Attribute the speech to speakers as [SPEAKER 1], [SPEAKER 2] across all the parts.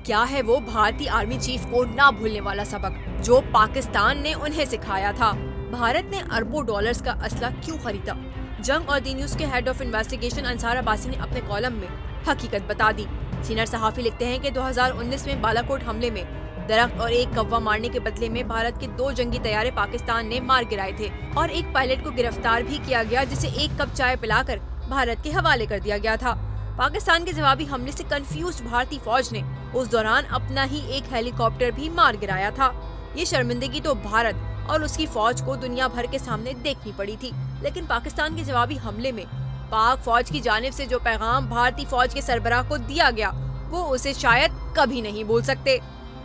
[SPEAKER 1] क्या है वो भारतीय आर्मी चीफ को ना भूलने वाला सबक जो पाकिस्तान ने उन्हें सिखाया था? भारत ने अरबों डॉलर्स का असला क्यों खरीदा? जंग और दी न्यूज के head of investigation Ansar Abbasi ने अपने कॉलम में हकीकत बता दी। सीनियर सहाफी लिखते हैं कि 2019 में बालाकोट हमले में दरख्त और एक कौवा मारने के बदले में भारत के 2 जंगी तैयारे पाकिस्तान ने मार गिराए थे और एक पायलट को गिरफ्तार भी किया गया, जिसे 1 कप चाय पिलाकर भारत के हवाले कर दिया गया था। पाकिस्तान के जवाबी हमले से कंफ्यूज भारतीय फौज ने उस दौरान अपना ही एक हेलीकॉप्टर भी मार गिराया था। ये शर्मिंदगी तो भारत और उसकी फौज को दुनिया भर के सामने देखनी पड़ी थी, लेकिन पाकिस्तान के जवाबी हमले में पाक फौज की जानिब से जो पैगाम भारतीय फौज के सरबराह को दिया गया वो उसे शायद कभी नहीं भूल सकते।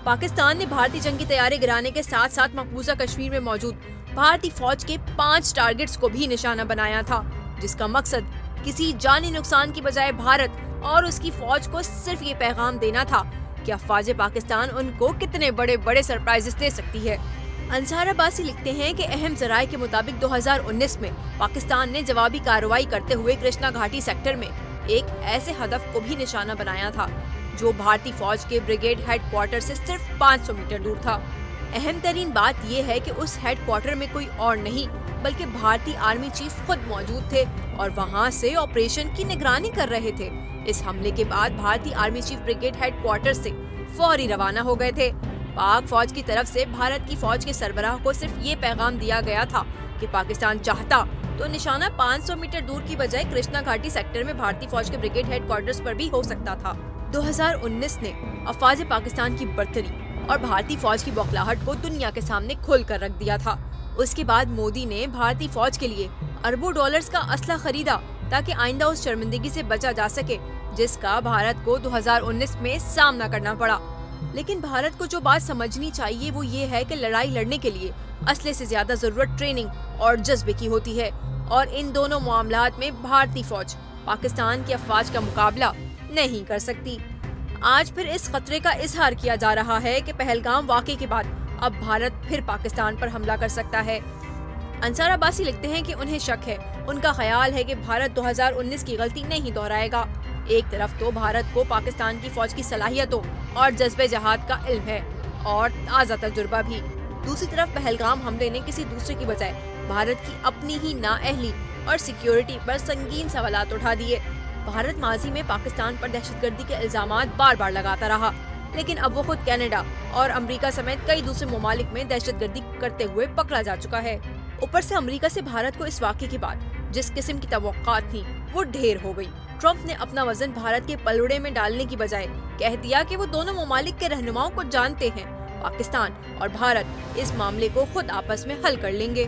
[SPEAKER 1] पाकिस्तान ने भारतीय जंगी तैयारे गिराने के साथ साथ मकबूजा कश्मीर में मौजूद भारतीय फौज के 5 टारगेट्स को भी निशाना बनाया था, जिसका मकसद किसी जानी नुकसान की बजाय भारत और उसकी फौज को सिर्फ ये पैगाम देना था कि अफवाज पाकिस्तान उनको कितने बड़े बड़े सरप्राइजेस दे सकती है। अंसार अब्बासी लिखते हैं कि अहम जराये के मुताबिक 2019 में पाकिस्तान ने जवाबी कार्रवाई करते हुए कृष्णा घाटी सेक्टर में एक ऐसे हदफ को भी निशाना बनाया था जो भारतीय फौज के ब्रिगेड हेडक्वार्टर से सिर्फ 500 मीटर दूर था। अहम तरीन बात यह है कि उस हेडक्वार्टर में कोई और नहीं बल्कि भारतीय आर्मी चीफ खुद मौजूद थे और वहां से ऑपरेशन की निगरानी कर रहे थे। इस हमले के बाद भारतीय आर्मी चीफ ब्रिगेड हेडक्वार्टर से फौरी रवाना हो गए थे। पाक फौज की तरफ से भारत की फौज के सरबराह को सिर्फ ये पैगाम दिया गया था कि पाकिस्तान चाहता तो निशाना 500 मीटर दूर की बजाय कृष्णा घाटी सेक्टर में भारतीय फौज के ब्रिगेड हेडक्वार्टर्स पर भी हो सकता था। 2019 ने अफवाज पाकिस्तान की बर्तरी और भारतीय फौज की बौखलाहट को दुनिया के सामने खोल कर रख दिया था। उसके बाद मोदी ने भारतीय फौज के लिए अरबों डॉलर्स का असला खरीदा ताकि आइंदा उस शर्मिंदगी से बचा जा सके जिसका भारत को 2019 में सामना करना पड़ा। लेकिन भारत को जो बात समझनी चाहिए वो ये है कि लड़ाई लड़ने के लिए असले से ज्यादा जरूरत ट्रेनिंग और जज्बे की होती है और इन दोनों मामलात में भारतीय फौज पाकिस्तान की अफवाज का मुकाबला नहीं कर सकती। आज फिर इस खतरे का इजहार किया जा रहा है कि पहलगाम वाक़े के बाद अब भारत फिर पाकिस्तान पर हमला कर सकता है। अंसार अब्बासी लिखते हैं कि उन्हें शक है, उनका ख्याल है कि भारत 2019 की गलती नहीं दोहराएगा। एक तरफ तो भारत को पाकिस्तान की फौज की सलाहियतों और जज्बे जहाद का इल्म है और ताज़ा तजुर्बा भी, दूसरी तरफ पहलगाम हमले ने किसी दूसरे की बजाय भारत की अपनी ही नाअहली और सिक्योरिटी पर संगीन सवालात उठा दिए। भारत माजी में पाकिस्तान पर दहशतगर्दी के इल्जामात बार बार लगाता रहा, लेकिन अब वो खुद कनाडा और अमेरिका समेत कई दूसरे ममालिक में दहशतगर्दी करते हुए पकड़ा जा चुका है। ऊपर से अमेरिका से भारत को इस वाक़े के बाद जिस किस्म की तवक्कात थी वो ढेर हो गई। ट्रंप ने अपना वजन भारत के पलड़े में डालने की बजाय कह दिया कि वो दोनों ममालिक के रहनुमाओं को जानते हैं। पाकिस्तान और भारत इस मामले को खुद आपस में हल कर लेंगे।